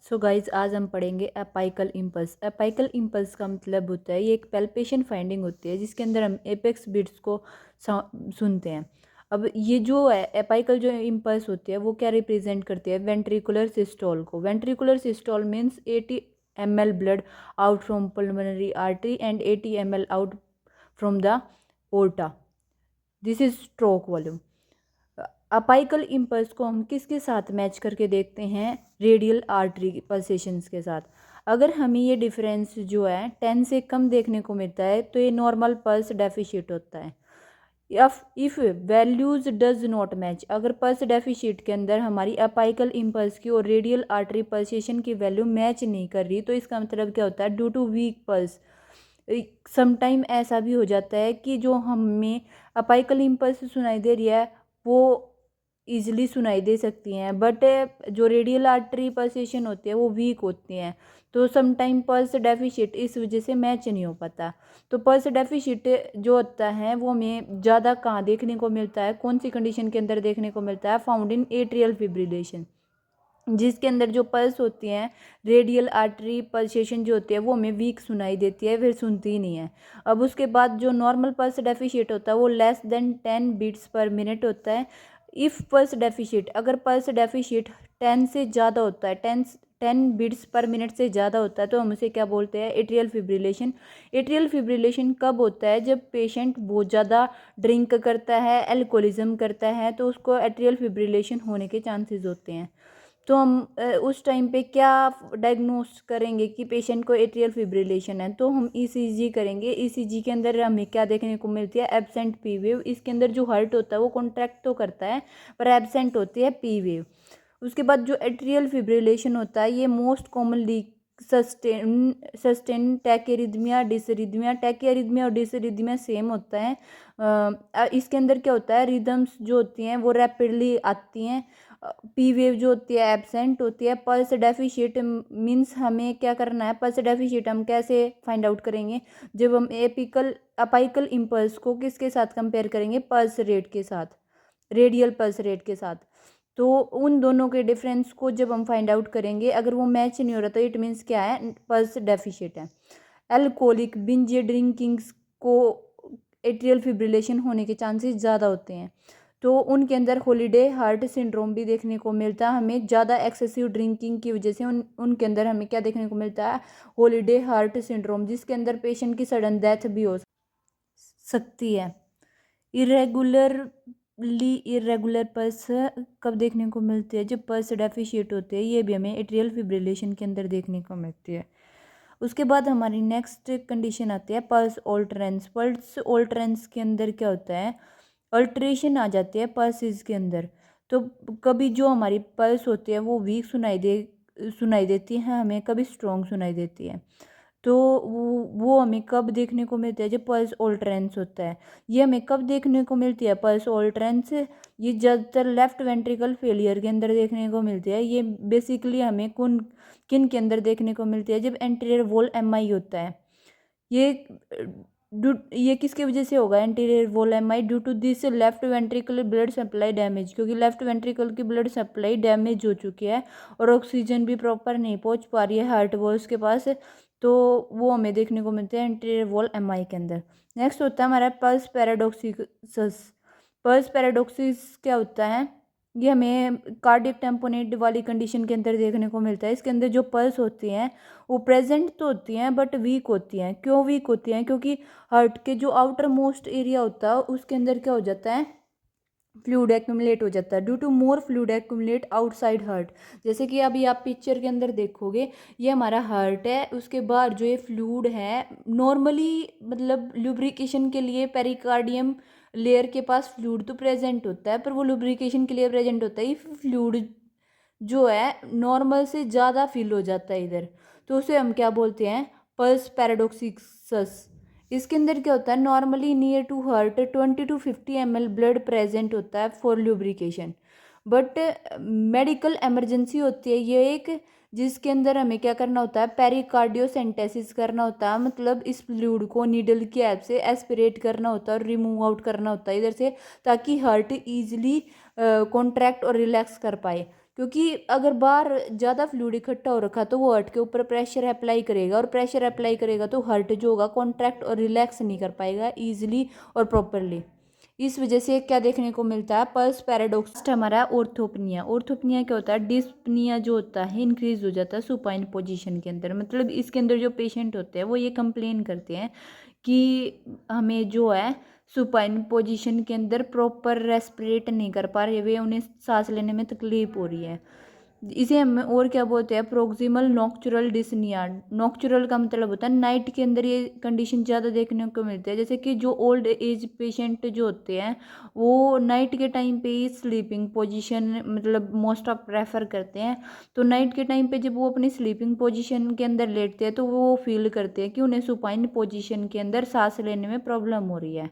So guys आज हम पढ़ेंगे अपाइकल इम्पल्स। अपाइकल इम्पल्स का मतलब होता है ये एक पैल्पेशन फाइंडिंग होती है जिसके अंदर हम एपेक्स बीट्स को सुनते हैं। अब ये जो है अपाइकल जो इम्पल्स होती है वो क्या रिप्रेजेंट करती है, वेंट्रिकुलर सिस्टोल को। Ventricular systole means 80 ml blood out from pulmonary artery and 80 ml out from the aorta. This is stroke volume. Apical impulse को हम किसके साथ मैच करके देखते हैं, रेडियल आर्टरी पल्सेशंस के साथ। अगर हमें ये डिफरेंस जो है 10 से कम देखने को मिलता है तो ये नॉर्मल पल्स डेफिशिएट होता है। If values does not match, अगर पल्स डेफिशिएट के अंदर हमारी अपाइकल इम्पल्स की और रेडियल आर्टरी पल्सेशन की वैल्यू मैच नहीं कर रही तो इसका मतलब क्या होता है, due to weak pulse. Sometime ऐसा भी हो जाता है कि जो हमें अपाइकल इम्पल्स सुनाई दे रही है वो ईजिली सुनाई दे सकती हैं, बट जो रेडियल आर्टरी पल्सेशन होती है वो वीक होती हैं। तो समटाइम पल्स डेफिशिएट इस वजह से मैच नहीं हो पाता। तो पल्स डेफिशिएट जो होता है वो हमें ज़्यादा कहाँ देखने को मिलता है, कौन सी कंडीशन के अंदर देखने को मिलता है, फाउंड इन एट्रियल फिब्रिलेशन, जिसके अंदर जो पल्स होती हैं, रेडियल आर्टरी पल्सेशन जो होती है वो हमें वीक सुनाई देती है, फिर सुनती ही नहीं है। अब उसके बाद जो नॉर्मल पल्स डेफिशिएट होता है वो less than 10 beats per minute होता है। इफ़ पल्स डेफिशिएट, अगर पल्स डेफिशिएट 10 से ज़्यादा होता है, 10 बीट्स पर मिनट से ज़्यादा होता है तो हम उसे क्या बोलते हैं, एट्रियल फिब्रिलेशन। एट्रियल फिब्रिलेशन कब होता है, जब पेशेंट बहुत ज़्यादा ड्रिंक करता है, एल्कोहलिज्म करता है, तो उसको एट्रियल फिब्रिलेशन होने के चांसेस होते हैं। तो हम उस टाइम पे क्या डायग्नोस करेंगे कि पेशेंट को एट्रियल फिब्रिलेशन है, तो हम ईसीजी करेंगे। ईसीजी के अंदर हमें क्या देखने को मिलती है, एब्सेंट पी वेव। इसके अंदर जो हार्ट होता है वो कॉन्ट्रैक्ट तो करता है पर एब्सेंट होती है पी वेव। उसके बाद जो एट्रियल फिब्रिलेशन होता है ये मोस्ट कॉमनली सस्टेन टैकेरिथमिया डिसरिथमिया। टैकेरिथमिया और डिसरिथमिया सेम होता है। इसके अंदर क्या होता है, रिदम्स जो होती हैं वो रैपिडली आती हैं, पी वेव जो होती है एब्सेंट होती है। पल्स डेफिशिएट मीन्स हमें क्या करना है, पल्स डेफिशिएट हम कैसे फाइंड आउट करेंगे, जब हम अपाइकल इम्पल्स को किसके साथ कंपेयर करेंगे, पल्स रेट के साथ, रेडियल पल्स रेट के साथ। तो उन दोनों के डिफरेंस को जब हम फाइंड आउट करेंगे, अगर वो मैच नहीं हो रहा तो इट मीन्स क्या है, पल्स डेफिशिएट है। एल्कोहलिक बिंज ड्रिंकिंग्स को एट्रियल फिब्रिलेशन होने के चांसेस ज़्यादा होते हैं। तो उनके अंदर हॉलीडे हार्ट सिंड्रोम भी देखने को मिलता है हमें, ज़्यादा एक्सेसिव ड्रिंकिंग की वजह से उनके अंदर हमें क्या देखने को मिलता है, हॉलीडे हार्ट सिंड्रोम, जिसके अंदर पेशेंट की सडन डेथ भी हो सकती है। इरेगुलर पल्स कब देखने को मिलती है, जब पल्स डेफिशिएट होते हैं, ये भी हमें एट्रियल फिब्रिलेशन के अंदर देखने को मिलती है। उसके बाद हमारी नेक्स्ट कंडीशन आती है पल्स ऑल्टरेंस। पल्स ऑल्टरेंस के अंदर क्या होता है, अल्ट्रेशन आ जाती है पल्सेस के अंदर। तो कभी जो हमारी पल्स होती है वो वीक सुनाई देती है हमें, कभी स्ट्रॉन्ग सुनाई देती है। तो वो हमें कब देखने को मिलता है, जब पल्स ऑल्टरेंस होता है। ये हमें कब देखने को मिलती है पल्स ऑल्टरेंस, ये ज़्यादातर लेफ्ट वेंट्रिकल फेलियर के अंदर देखने को मिलती है। ये बेसिकली हमें किन के अंदर देखने को मिलती है, जब एंटीरियर वॉल एमआई होता है। ये ये किसकी वजह से होगा, anterior wall MI, due to this left ventricle blood supply damage, क्योंकि लेफ्ट वेंट्रिकल की ब्लड सप्लाई डैमेज हो चुकी है और ऑक्सीजन भी प्रॉपर नहीं पहुंच पा रही है हार्ट वॉल्स के पास। तो वो हमें देखने को मिलते हैं एंटीरियर वॉल एमआई के अंदर। नेक्स्ट होता है हमारा पल्स पैराडोक्सिस। पल्स पैराडोक्सिस क्या होता है, ये हमें कार्डियक टेम्पोनेट वाली कंडीशन के अंदर देखने को मिलता है। इसके अंदर जो पल्स होती हैं वो प्रेजेंट तो होती हैं बट वीक होती हैं। क्यों वीक होती हैं, क्योंकि हार्ट के जो आउटर मोस्ट एरिया होता है उसके अंदर क्या हो जाता है, फ्लूइड एक्यूमुलेट हो जाता है, due to more fluid accumulate outside heart. जैसे कि अभी आप पिक्चर के अंदर देखोगे, ये हमारा हार्ट है, उसके बाद जो ये फ्लूइड है नॉर्मली मतलब लुब्रिकेशन के लिए पेरिकार्डियम लेयर के पास फ्लूइड तो प्रेजेंट होता है, पर वो लुब्रिकेशन के लिए प्रेजेंट होता है। फ्लूइड जो है नॉर्मल से ज़्यादा फील हो जाता है इधर, तो उसे हम क्या बोलते हैं, पल्स पैराडोक्सिस। इसके अंदर क्या होता है, normally near to heart 20 to 50 ml blood present होता है for lubrication, but medical emergency होती है ये एक, जिसके अंदर हमें क्या करना होता है, पेरिकार्डियोसेंटेसिस करना होता है, मतलब इस फ्लूइड को नीडल की हेल्प से एस्पिरेट करना होता है और रिमूव आउट करना होता है इधर से, ताकि हार्ट ईजिली कॉन्ट्रैक्ट और रिलैक्स कर पाए। क्योंकि अगर बाहर ज़्यादा फ्लूइड इकट्ठा हो रखा तो वो हार्ट के ऊपर प्रेशर अप्लाई करेगा, और प्रेशर अप्लाई करेगा तो हार्ट जो होगा कॉन्ट्रैक्ट और रिलैक्स नहीं कर पाएगा ईजिली और प्रॉपरली। इस वजह से क्या देखने को मिलता है, पल्स पैराडॉक्स हमारा है ऑर्थोपनिया। ऑर्थोपनिया क्या होता है, डिस्पनिया जो होता है इंक्रीज हो जाता है सुपाइन पोजीशन के अंदर। मतलब इसके अंदर जो पेशेंट होते हैं वो ये कंप्लेन करते हैं कि हमें जो है सुपाइन पोजीशन के अंदर प्रॉपर रेस्पिरेट नहीं कर पा रहे वे, उन्हें सांस लेने में तकलीफ हो रही है। इसे हम और क्या बोलते हैं, प्रोक्सिमल नॉक्चुरल डिस्निया। नॉक्चुरल का मतलब होता है नाइट के अंदर ये कंडीशन ज़्यादा देखने को मिलती है। जैसे कि जो ओल्ड एज पेशेंट जो होते हैं वो नाइट के टाइम पे ही स्लीपिंग पोजीशन मतलब मोस्ट ऑफ प्रेफर करते हैं। तो नाइट के टाइम पे जब वो अपनी स्लीपिंग पोजीशन के अंदर लेटते हैं तो वो फील करते हैं कि उन्हें सुपाइन पोजीशन के अंदर सांस लेने में प्रॉब्लम हो रही है।